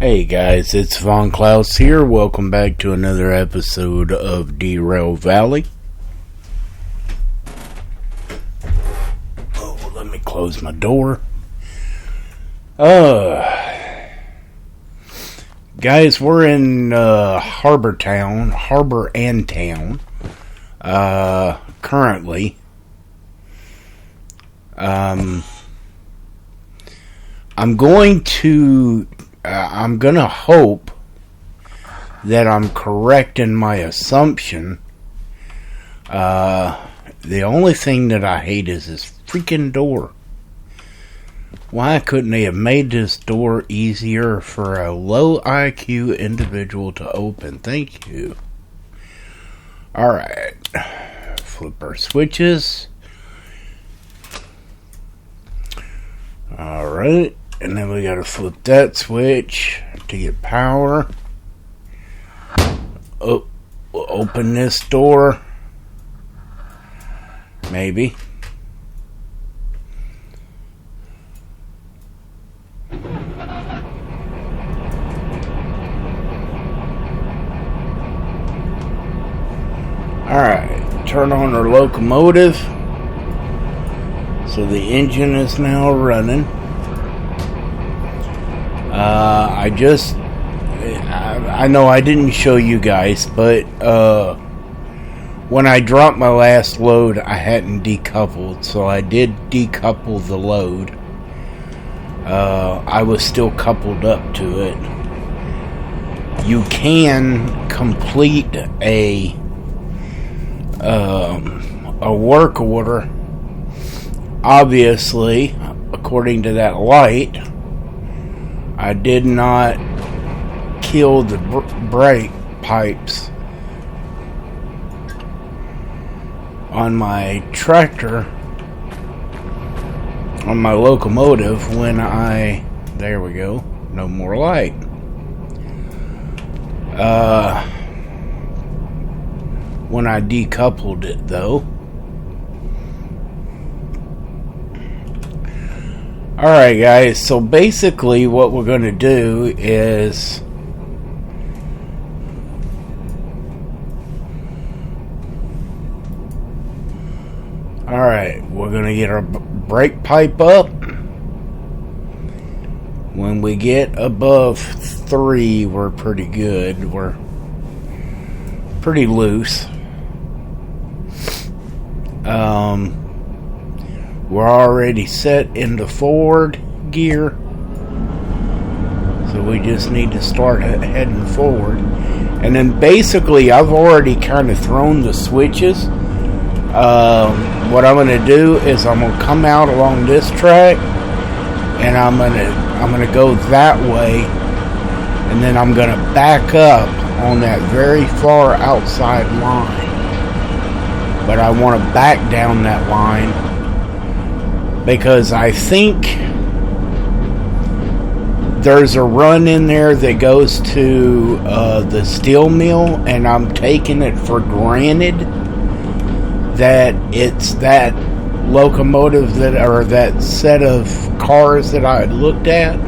Hey guys, it's Von Klaus here. Welcome back to another episode of Derail Valley. Oh, let me close my door. Guys, we're in Harbor and Town. Currently. I'm gonna hope that I'm correct in my assumption. The only thing that I hate is this freaking door. Why couldn't they have made this door easier for a low IQ individual to open? Thank you. Alright. Flip our switches. Alright. And then we gotta flip that switch to get power. Oh, we'll open this door. Maybe. Alright, turn on our locomotive. So the engine is now running. I know I didn't show you guys, but when I dropped my last load, I hadn't decoupled, so I did decouple the load. I was still coupled up to it. You can complete a work order, obviously, according to that light. I did not kill the brake pipes on my tractor, on my locomotive, there we go, no more light. When I decoupled it, though. Alright guys, so basically what we're going to do is we're going to get our brake pipe up. When we get above 3, we're pretty good. We're pretty loose. We're already set into forward gear, so we just need to start heading forward. And then basically I've already kind of thrown the switches. What I'm going to do is I'm going to come out along this track, and I'm going to go that way, and then I'm going to back up on that very far outside line. But I want to back down that line, because I think there's a run in there that goes to the steel mill, and I'm taking it for granted that it's that locomotive or that set of cars that I had looked at.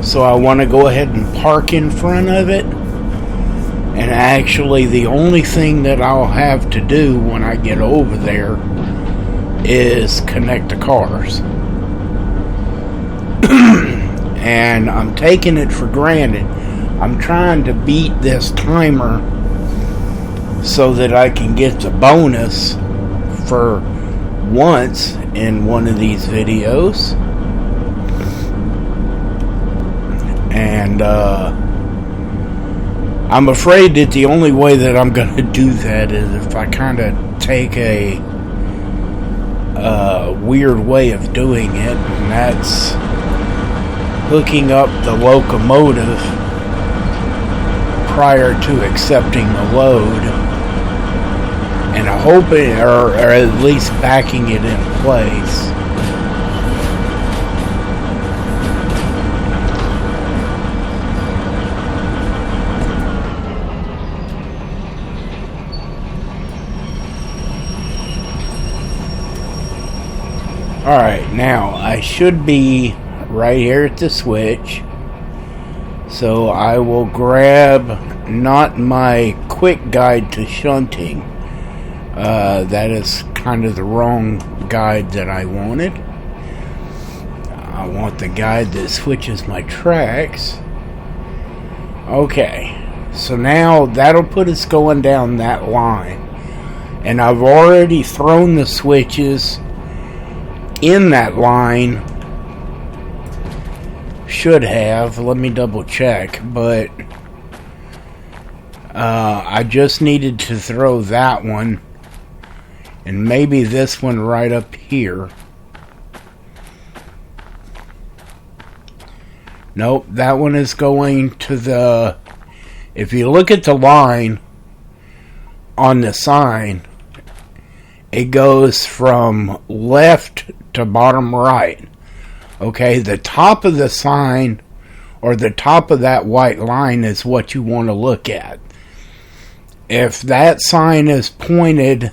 So I want to go ahead and park in front of it. And actually the only thing that I'll have to do when I get over there is connect the cars. And I'm taking it for granted. I'm trying to beat this timer so that I can get the bonus for once in one of these videos. And I'm afraid that the only way that I'm going to do that is if I kind of take a weird way of doing it, and that's hooking up the locomotive prior to accepting the load, and hoping, or at least backing it in place. Alright, now I should be right here at the switch. So I will grab not my quick guide to shunting. That is kind of the wrong guide that I wanted. I want the guide that switches my tracks. Okay, so now that'll put us going down that line. And I've already thrown the switches in that line. Should have. Let me double check. But I just needed to throw that one. And maybe this one right up here. Nope, that one is going to the... If you look at the line on the sign, it goes from left to bottom right. Okay, the top of the sign, or the top of that white line, is what you want to look at. If that sign is pointed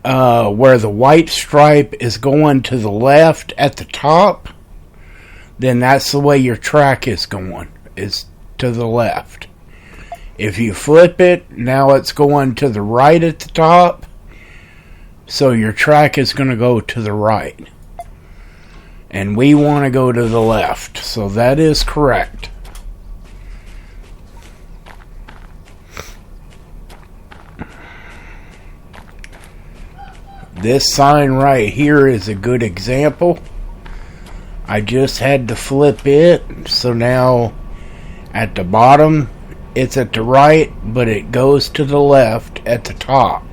where the white stripe is going to the left at the top, then that's the way your track is going, is to the left. If you flip it, now it's going to the right at the top, so your track is going to go to the right. And we want to go to the left, so that is correct. This sign right here is a good example. I just had to flip it, so now at the bottom it's at the right, but it goes to the left at the top.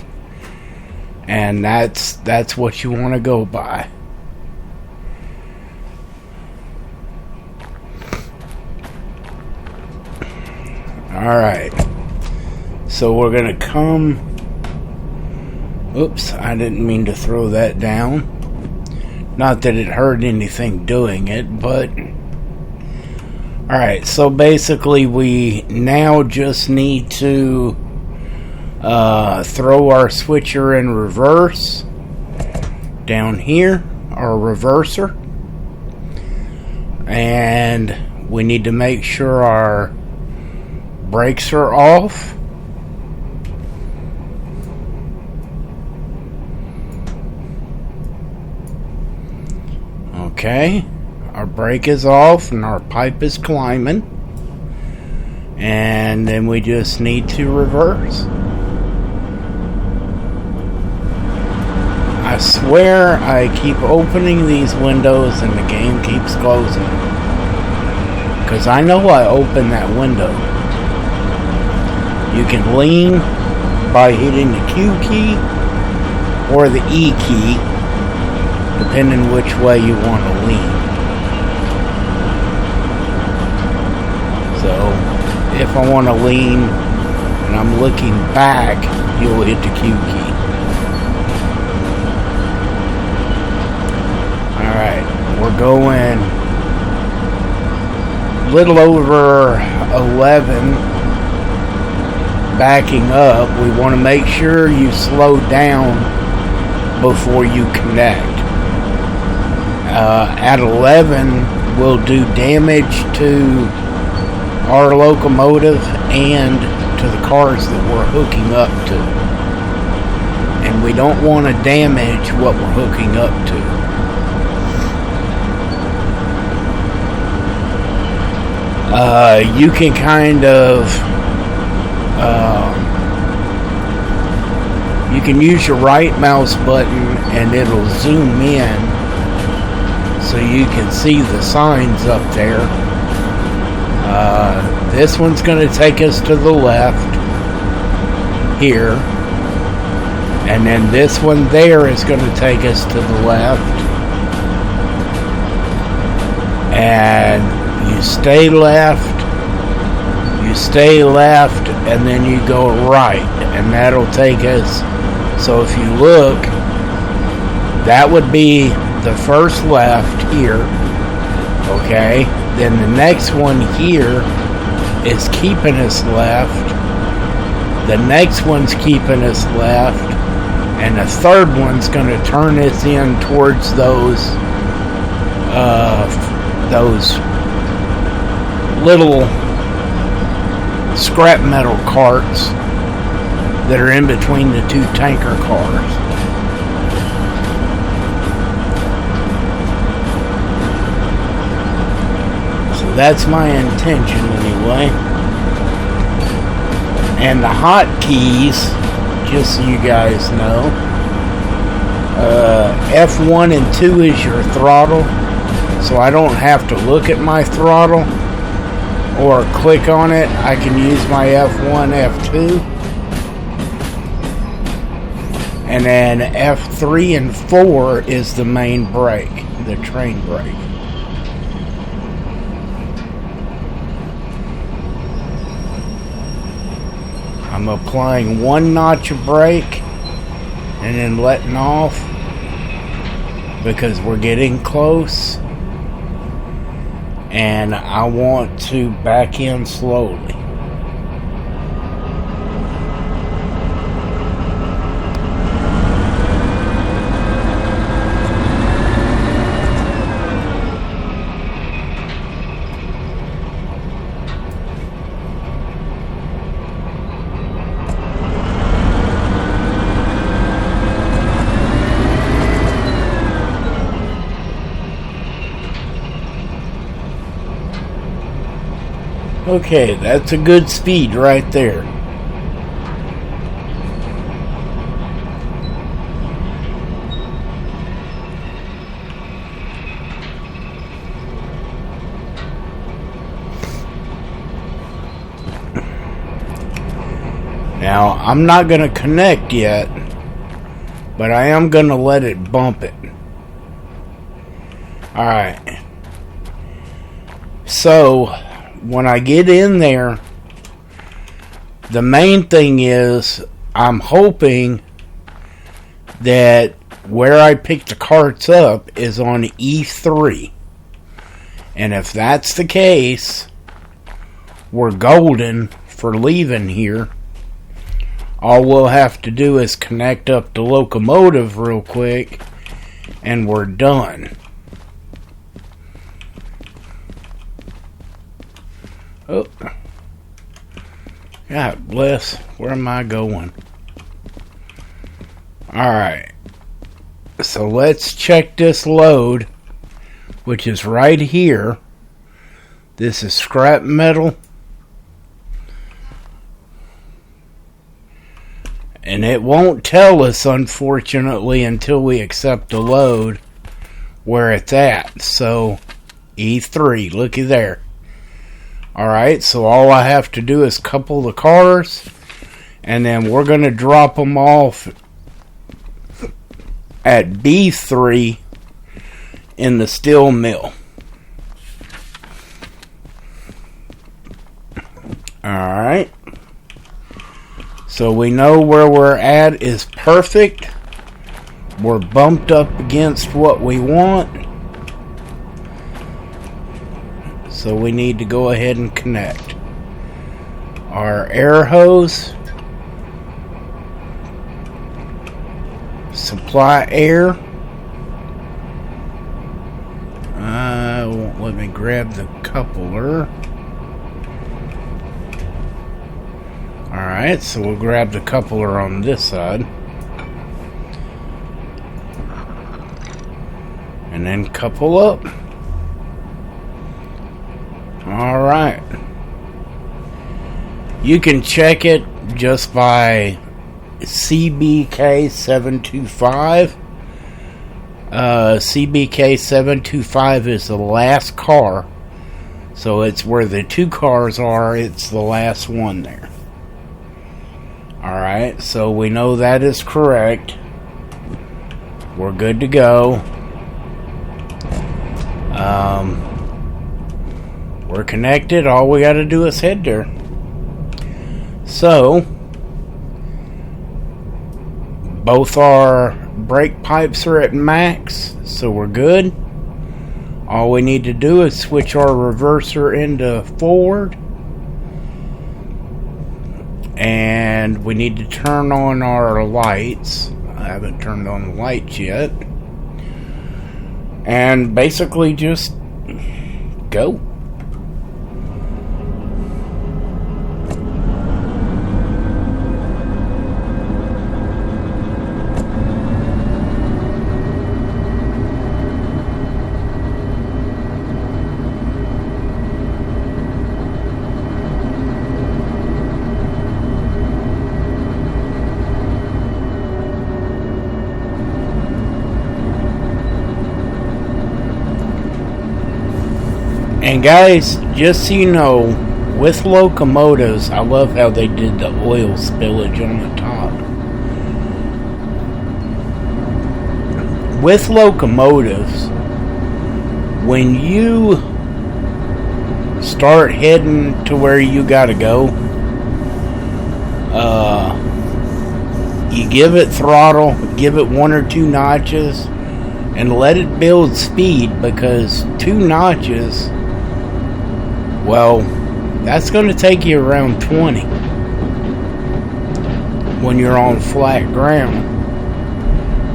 And that's what you want to go by. Alright, so we're going to come... Oops, I didn't mean to throw that down. Not that it hurt anything doing it, but... Alright, so basically we now just need to throw our switcher in reverse down here, our reverser. And we need to make sure our brakes are off. Okay, our brake is off and our pipe is climbing. And then we just need to reverse. I swear I keep opening these windows and the game keeps closing. Because I know I opened that window. You can lean by hitting the Q key or the E key, depending which way you want to lean. So, if I want to lean and I'm looking back, you'll hit the Q key. Alright, we're going a little over 11. Backing up, we want to make sure you slow down before you connect. At 11, we'll do damage to our locomotive and to the cars that we're hooking up to. And we don't want to damage what we're hooking up to. You can kind of... you can use your right mouse button and it'll zoom in so you can see the signs up there. This one's going to take us to the left here, and then this one there is going to take us to the left, and you stay left, and then you go right, and that'll take us. So if you look, that would be the first left here, okay? Then the next one here is keeping us left. The next one's keeping us left. And the third one's going to turn us in towards those little scrap metal carts that are in between the two tanker cars. So that's my intention anyway. And the hotkeys, just so you guys know, F1 and 2 is your throttle, so I don't have to look at my throttle or click on it. I can use my F1, F2, and then F3 and 4 is the main brake, the train brake. I'm applying 1 notch of brake and then letting off because we're getting close and I want to back in slowly. Okay, that's a good speed right there. Now, I'm not going to connect yet, but I am going to let it bump it. Alright. So, when I get in there, the main thing is I'm hoping that where I pick the carts up is on E3. And if that's the case, we're golden for leaving here. All we'll have to do is connect up the locomotive real quick and we're done. Oh, God bless. Where am I going? Alright. So let's check this load, which is right here. This is scrap metal. And it won't tell us, unfortunately, until we accept the load where it's at. So, E3, looky there. Alright, so all I have to do is couple the cars, and then we're going to drop them off at B3 in the steel mill. Alright. So we know where we're at is perfect. We're bumped up against what we want. So we need to go ahead and connect our air hose, supply air. Won't let me grab the coupler. Alright, so we'll grab the coupler on this side. And then couple up. Alright. You can check it just by CBK725. CBK725 is the last car. So it's where the two cars are, it's the last one there. Alright, so we know that is correct. We're good to go. We're connected. All we got to do is head there. So, both our brake pipes are at max, so we're good. All we need to do is switch our reverser into forward. And we need to turn on our lights. I haven't turned on the lights yet. And basically just go. And guys, just so you know, with locomotives, I love how they did the oil spillage on the top. With locomotives, when you start heading to where you gotta go, you give it throttle, give it 1 or 2 notches, and let it build speed, because 2 notches, well, that's going to take you around 20 when you're on flat ground.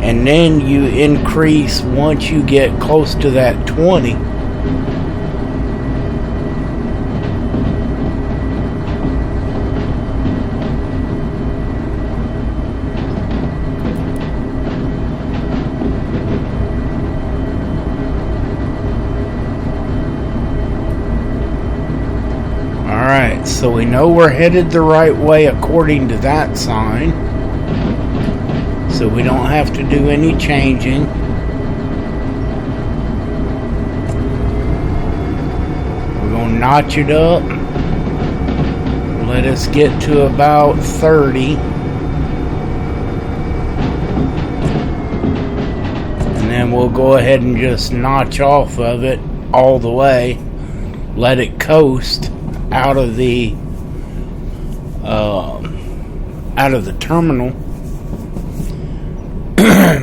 And then you increase once you get close to that 20. Alright, so we know we're headed the right way according to that sign. So we don't have to do any changing. We're going to notch it up. Let us get to about 30. And then we'll go ahead and just notch off of it all the way. Let it coast out of the terminal,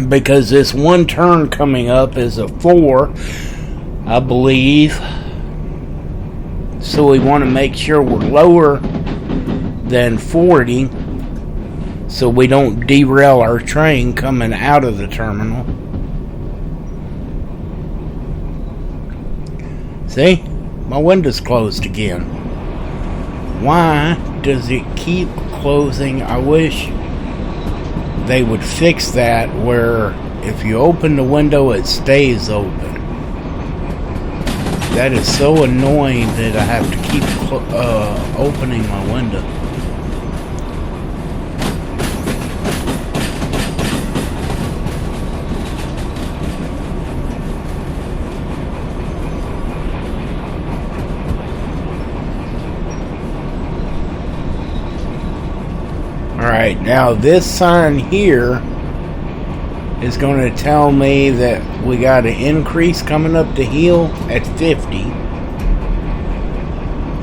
because this one turn coming up is a 4, I believe. So we want to make sure we're lower than 40, so we don't derail our train coming out of the terminal. See? My window's closed again. Why does it keep closing? I wish they would fix that, where if you open the window it stays open. That is so annoying that I have to keep opening my window. Alright, now this sign here is going to tell me that we got an increase coming up the hill at 50.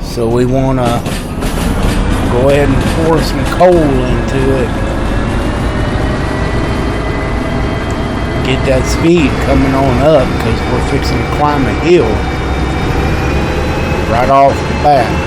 So we want to go ahead and pour some coal into it. Get that speed coming on up, because we're fixing to climb a hill right off the bat.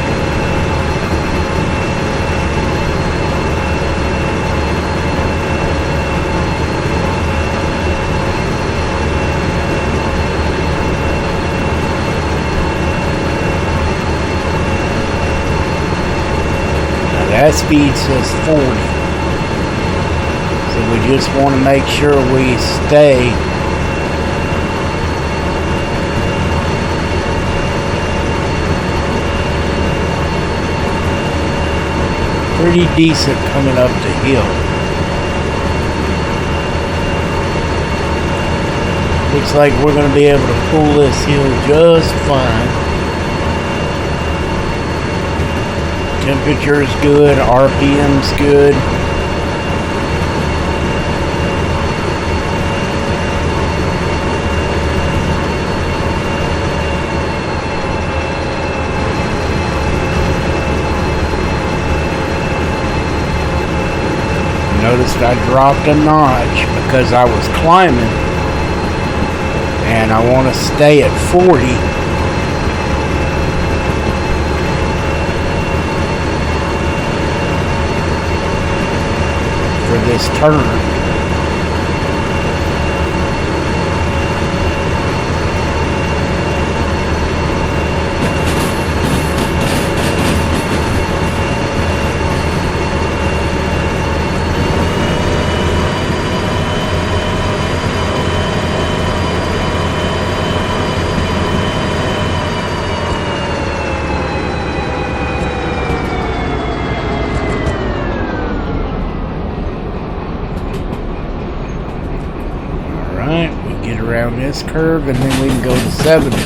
That speed says 40. So we just want to make sure we stay pretty decent coming up the hill. Looks like we're going to be able to pull this hill just fine. Temperature's good, RPM's good. Noticed I dropped a notch because I was climbing, and I want to stay at 40. This turn. Around this curve, and then we can go to 70.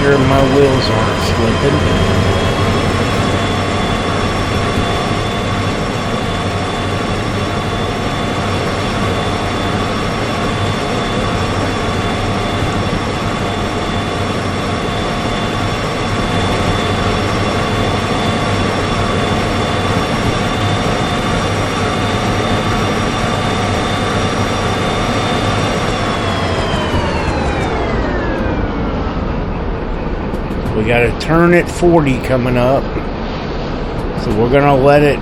sure my wheels aren't slipping. We got a turn at 40 coming up, so we're gonna let it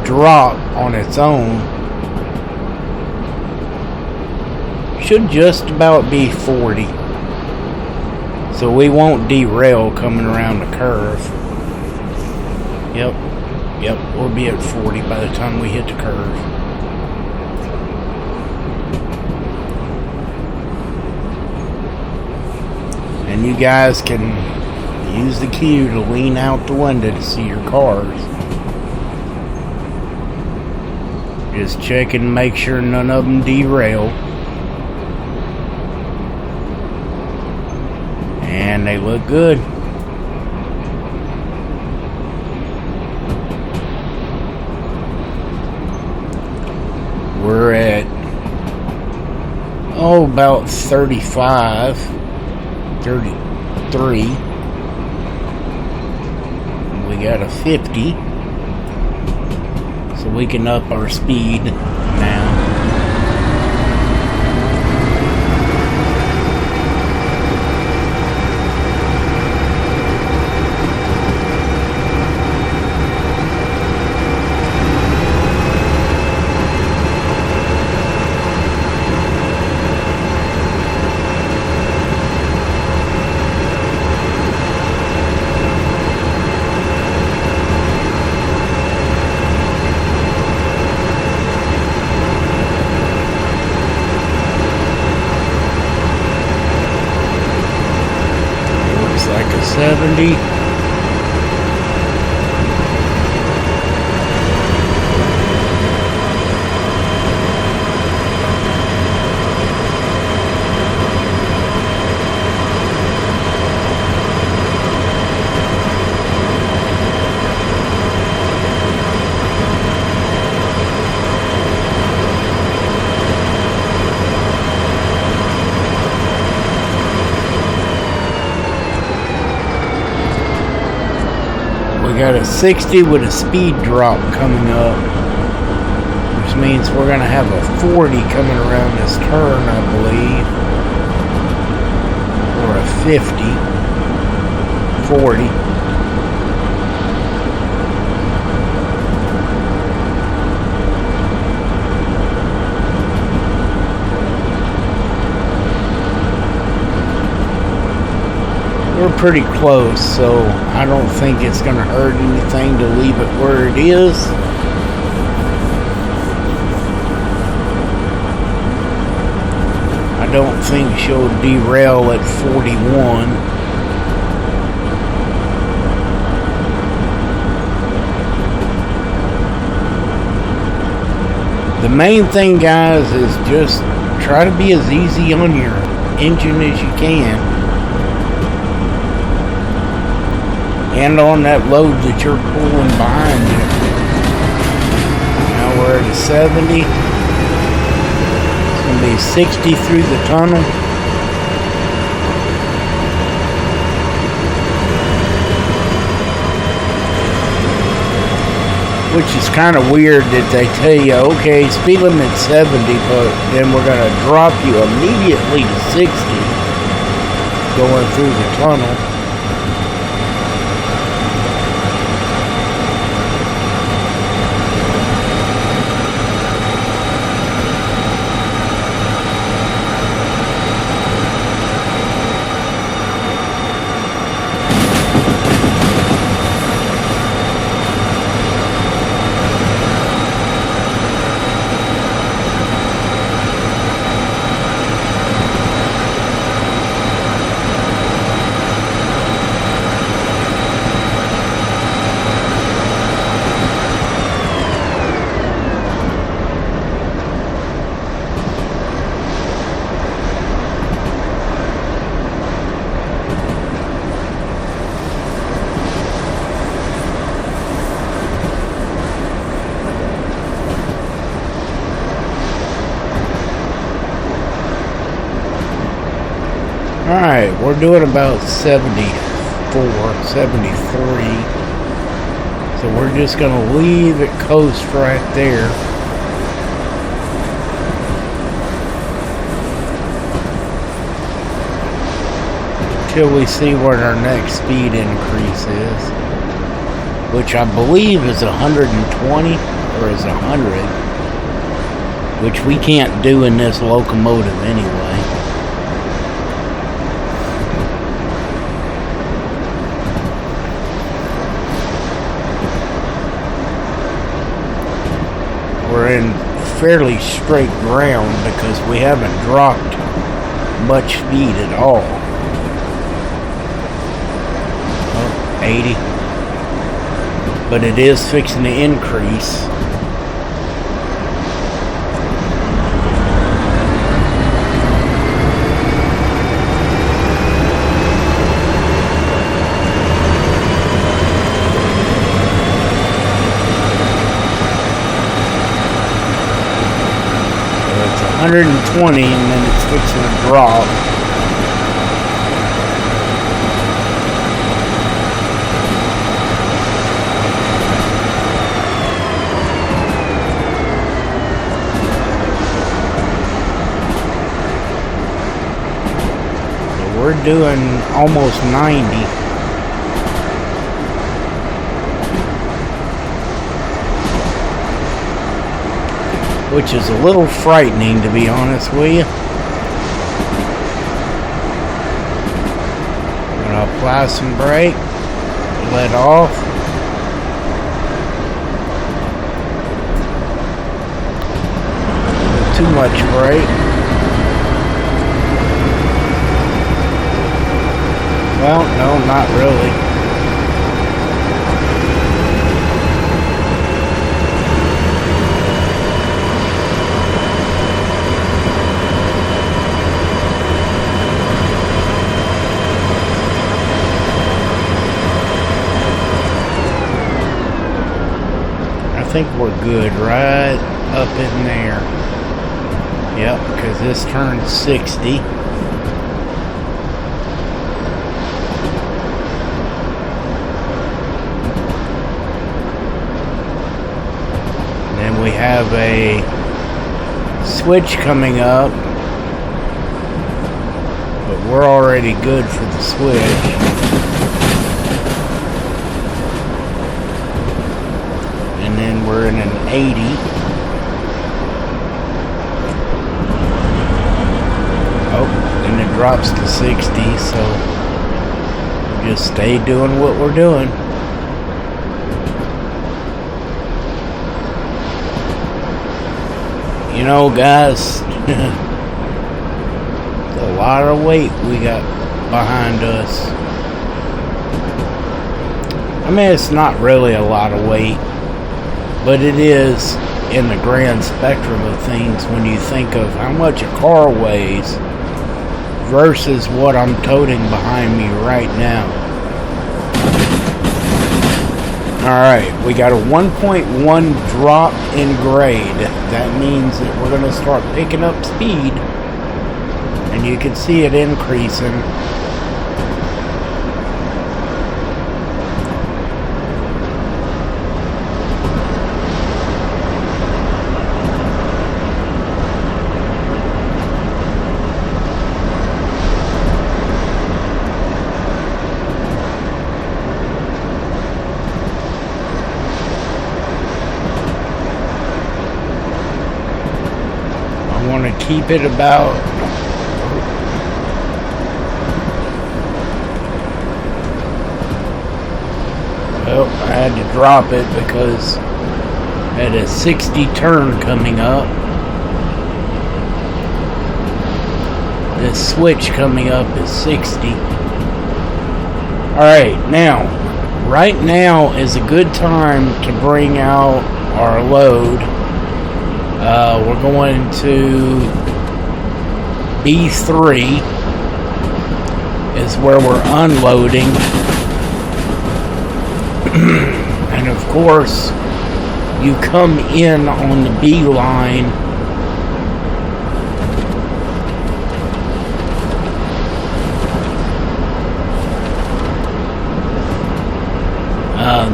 drop on its own. Should just about be 40, so we won't derail coming around the curve. Yep, we'll be at 40 by the time we hit the curve. And you guys can use the cue to lean out the window to see your cars. Just check and make sure none of them derail. And they look good. We're at, about 35, 33. We got a 50, so we can up our speed now. Like a 70. We got a 60 with a speed drop coming up, which means we're going to have a 40 coming around this turn, I believe, or a 50, 40. We're pretty close, so I don't think it's going to hurt anything to leave it where it is. I don't think she'll derail at 41. The main thing, guys, is just try to be as easy on your engine as you can. And on that load that you're pulling behind you. Now we're at a 70. It's going to be 60 through the tunnel. Which is kind of weird that they tell you, okay, speed limit 70, but then we're going to drop you immediately to 60 going through the tunnel. Alright, we're doing about 74, 73. So we're just going to leave it coast right there. Till we see what our next speed increase is. Which I believe is 120 or is 100. Which we can't do in this locomotive anyway. We're in fairly straight ground because we haven't dropped much speed at all. Oh, 80. But it is fixing to increase. So it's 120 and then it's fixing to drop. We're doing almost 90. Which is a little frightening, to be honest with you. I'm gonna apply some brake, let off. Too much brake. Well, no, not really. I think we're good right up in there. Yep, because this turns 60. We have a switch coming up, but we're already good for the switch. And then we're in an 80. Oh, and it drops to 60, so we'll just stay doing what we're doing. You know, guys, a lot of weight we got behind us. I mean, it's not really a lot of weight, but it is in the grand spectrum of things when you think of how much a car weighs versus what I'm toting behind me right now. Alright, we got a 1.1 drop in grade. That means that we're going to start picking up speed. And you can see it increasing. Keep it about well, I had to drop it because I had a 60 turn coming up. This switch coming up is 60. Alright, now right now is a good time to bring out our load. We're going to B3 is where we're unloading. And of course, you come in on the B line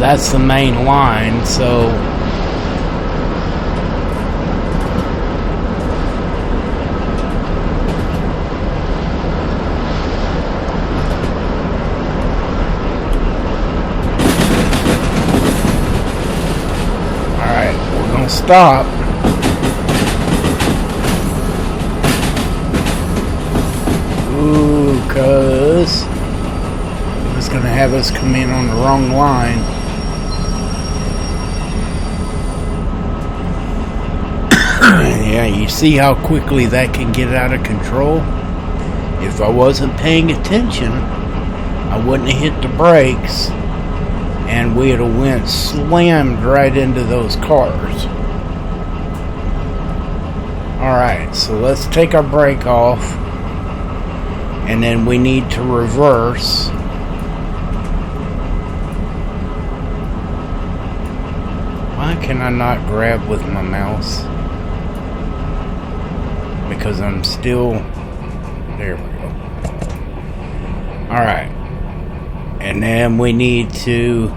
that's the main line, so alright, we're gonna stop. Ooh, cuz it's gonna have us come in on the wrong line. Yeah, you see how quickly that can get out of control? If I wasn't paying attention, I wouldn't have hit the brakes, and we'd have went slammed right into those cars. Alright, so let's take our brake off, and then we need to reverse. Why can I not grab with my mouse? Because I'm still... There we go. Alright. And then we need to...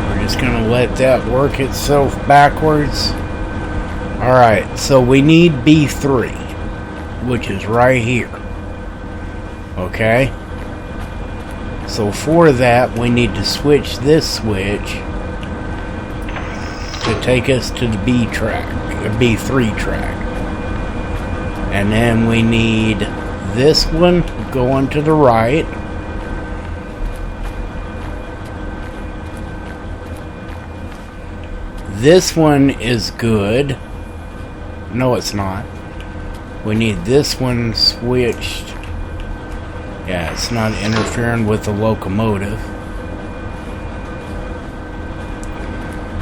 We're just gonna let that work itself backwards. Alright, so we need B3, which is right here. Okay? So for that, we need to switch this switch to take us to the B track, B3 track. And then we need this one going to the right. This one is good. No, it's not. We need this one switched. Yeah, it's not interfering with the locomotive.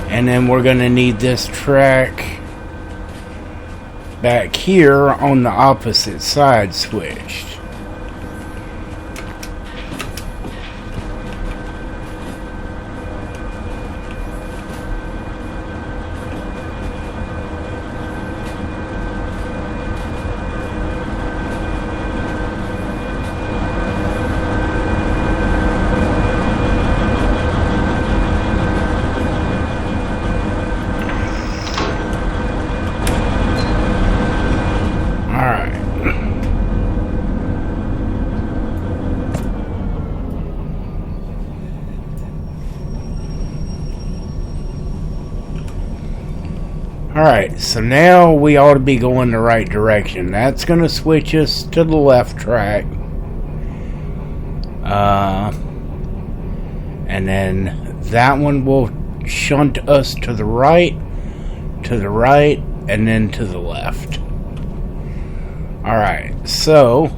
And then we're going to need this track back here on the opposite side switched. Alright, so now we ought to be going the right direction. That's going to switch us to the left track. And then that one will shunt us to the right, and then to the left. Alright, so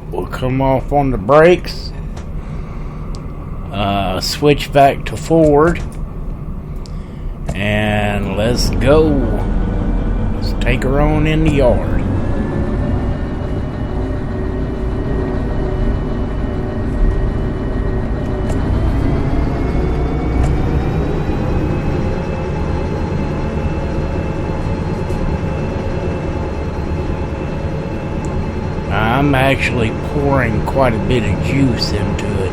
we'll come off on the brakes. Switch back to forward. And let's go. Let's take her on in the yard. I'm actually pouring quite a bit of juice into it.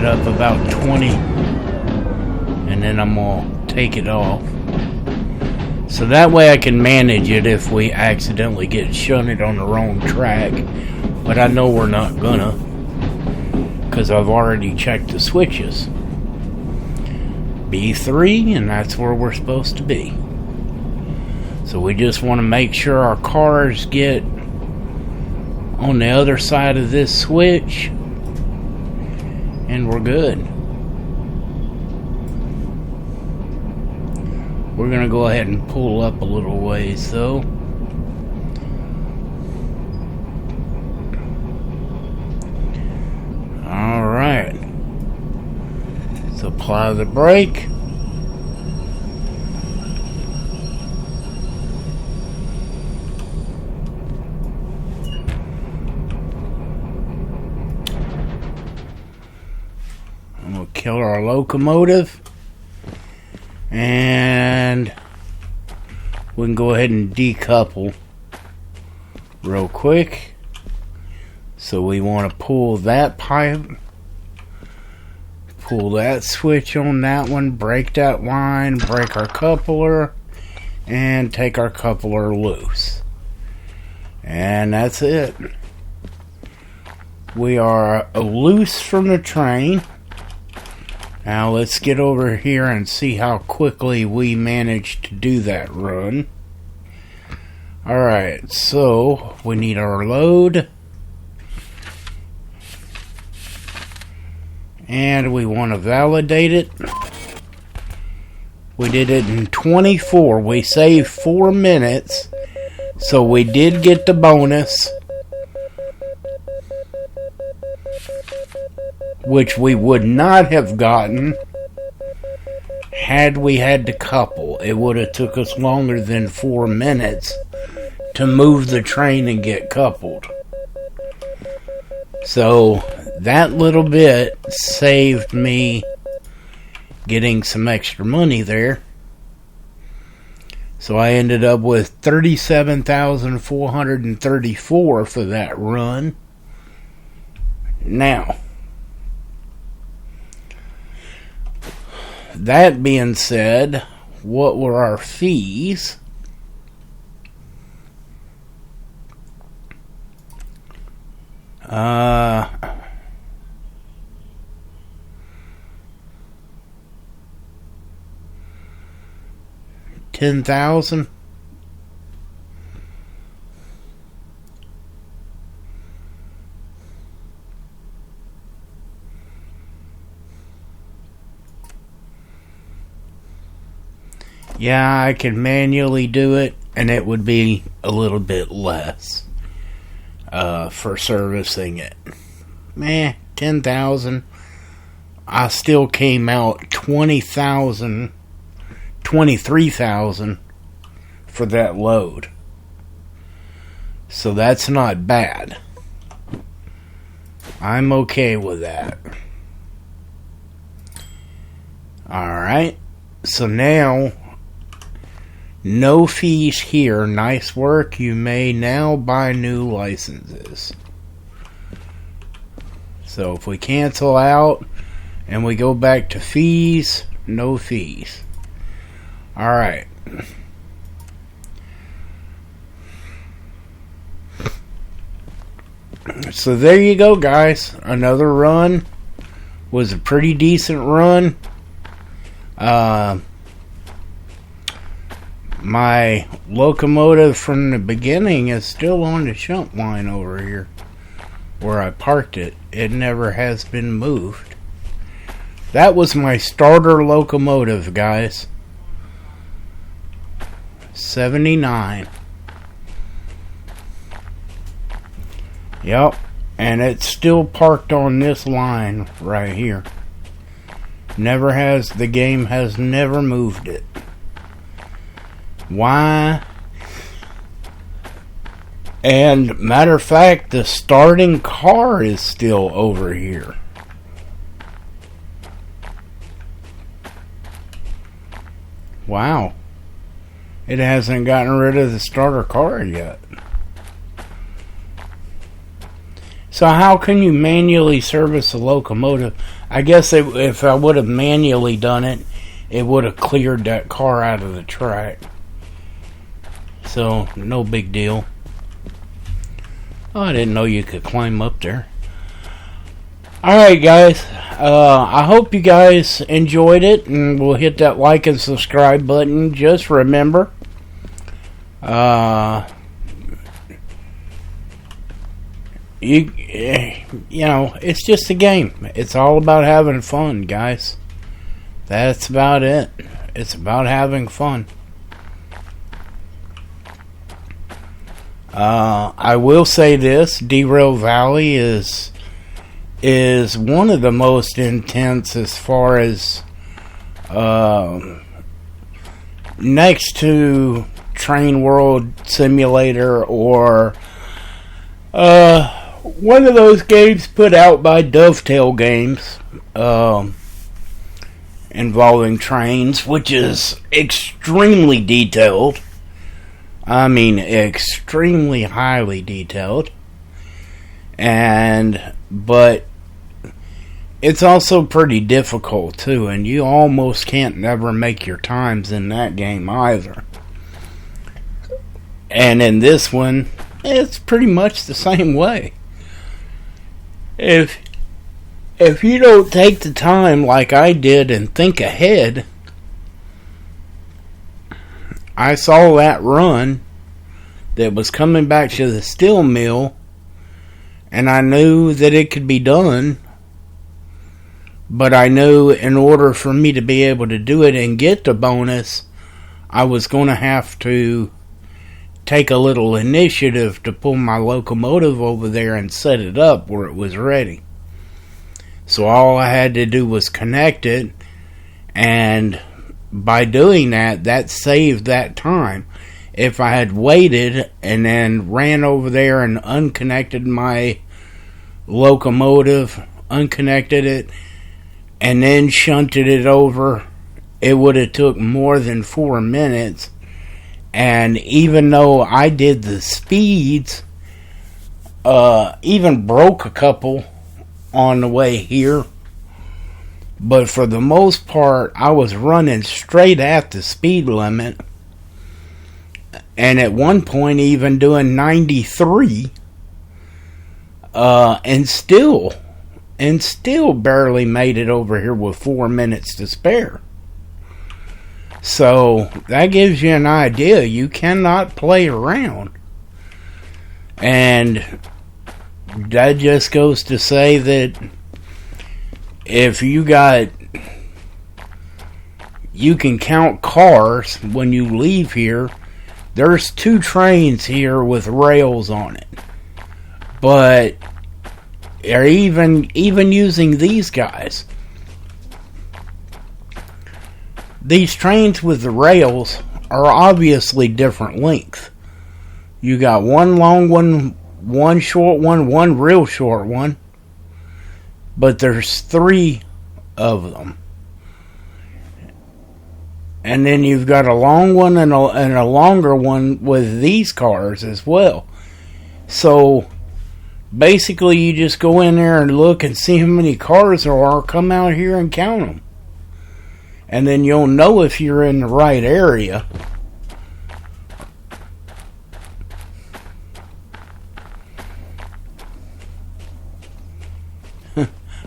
Up about 20, and then I'm gonna take it off, so that way I can manage it if we accidentally get shunted on the wrong track. But I know we're not gonna, because I've already checked the switches. B3, and that's where we're supposed to be. So we just want to make sure our cars get on the other side of this switch, and we're good. We're gonna go ahead and pull up a little ways though. Alright. So apply the brake. kill our locomotive. And we can go ahead and decouple real quick. So we want to pull that pipe, pull that switch on that one, break that line, break our coupler, and take our coupler loose. And that's it. We are loose from the train. Now let's get over here and see how quickly we managed to do that run. Alright, so we need our load. And we want to validate it. We did it in 24. We saved 4 minutes. So we did get the bonus, which we would not have gotten had we had to couple. It would have took us longer than 4 minutes to move the train and get coupled. So that little bit saved me getting some extra money there. So I ended up with 37,434 for that run. Now, that being said, what were our fees? $10,000. Yeah, I can manually do it, and it would be a little bit less for servicing it. Man, 10,000. I still came out 20,000. 23,000 for that load. So that's not bad. I'm okay with that. Alright. So now, no fees here. Nice work. You may now buy new licenses. So if we cancel out and we go back to fees, no fees. Alright. So there you go, guys. Another run. Was a pretty decent run. My locomotive from the beginning is still on the shunt line over here where I parked it. It never has been moved. That was my starter locomotive, guys. 79. Yep, and it's still parked on this line right here. The game has never moved it. Why? And matter of fact, the starting car is still over here. Wow. It hasn't gotten rid of the starter car yet. So how can you manually service a locomotive? I guess if I would have manually done it, it would have cleared that car out of the track. So, no big deal. Oh, I didn't know you could climb up there. Alright, guys. I hope you guys enjoyed it, and we'll hit that like and subscribe button. Just remember, you know, it's just a game. It's all about having fun, guys. That's about it. It's about having fun. I will say this: Derail Valley is one of the most intense as far as next to Train World Simulator or one of those games put out by Dovetail Games. involving trains, which is extremely detailed. I mean, extremely highly detailed. But it's also pretty difficult too, and you almost can't never make your times in that game either. And in this one, it's pretty much the same way. If you don't take the time like I did and think ahead, I saw that run that was coming back to the steel mill, and I knew that it could be done, but I knew in order for me to be able to do it and get the bonus, I was going to have to take a little initiative to pull my locomotive over there and set it up where it was ready. So all I had to do was connect it, and by doing that, that saved that time. If I had waited and then ran over there and unconnected my locomotive, unconnected it, and then shunted it over, it would have took more than 4 minutes. And even though I did the speeds, even broke a couple on the way here, but for the most part, I was running straight at the speed limit, and at one point even doing 93, and still barely made it over here with 4 minutes to spare. So that gives you an idea. You cannot play around. And that just goes to say that if you can count cars when you leave here. There's 2 trains here with rails on it. But they're even using these guys. These trains with the rails are obviously different length. You got one long one, one short one real short one. But there's 3 of them. And then you've got a long one and a longer one with these cars as well. So basically you just go in there and look and see how many cars there are. Come out here and count them. And then you'll know if you're in the right area.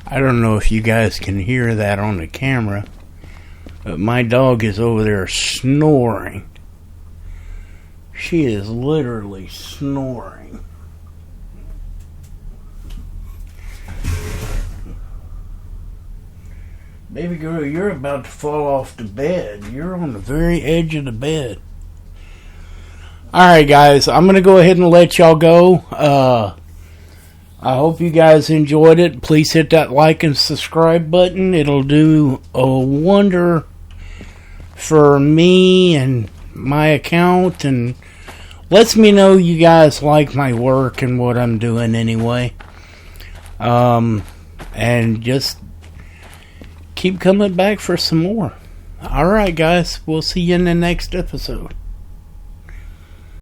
I don't know if you guys can hear that on the camera, but my dog is over there snoring. She is literally snoring. Baby girl, you're about to fall off the bed. You're on the very edge of the bed. Alright guys, I'm going to go ahead and let y'all go. I hope you guys enjoyed it. Please hit that like and subscribe button. It'll do a wonder for me and my account, and lets me know you guys like my work and what I'm doing anyway. And just keep coming back for some more. Alright guys, we'll see you in the next episode.